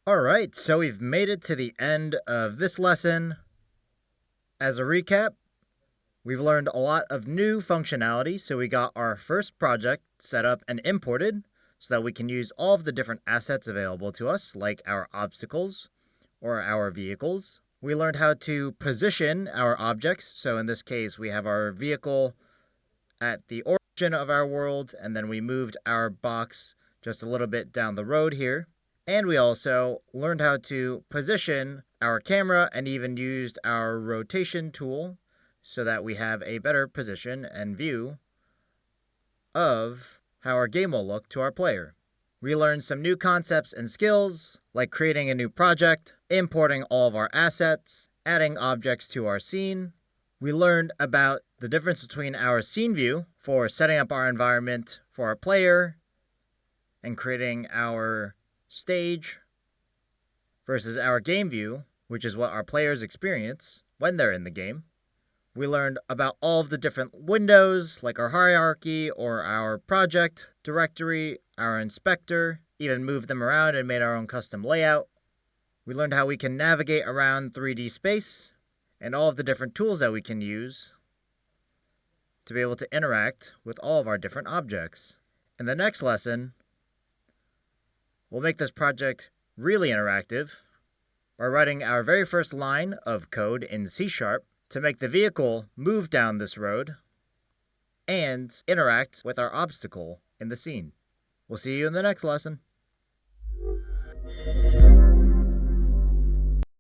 Alright, so we've made it to the end of this lesson. As a recap, we've learned a lot of new functionality, so we got our first project set up and imported so that we can use all of the different assets available to us, like our obstacles or our vehicles. We learned how to position our objects, so in this case we have our vehicle at the origin of our world, and then we moved our box just a little bit down the road here. And we also learned how to position our camera and even used our rotation tool so that we have a better position and view of how our game will look to our player. We learned some new concepts and skills, like creating a new project, importing all of our assets, adding objects to our scene. We learned about the difference between our scene view for setting up our environment for our player and creating our stage versus our game view, which is what our players experience when they're in the game. We learned about all of the different windows, like our hierarchy or our project directory, our inspector, even moved them around and made our own custom layout. We learned how we can navigate around 3D space and all of the different tools that we can use to be able to interact with all of our different objects. In the next lesson, we'll make this project really interactive by writing our very first line of code in C# to make the vehicle move down this road and interact with our obstacle in the scene. We'll see you in the next lesson.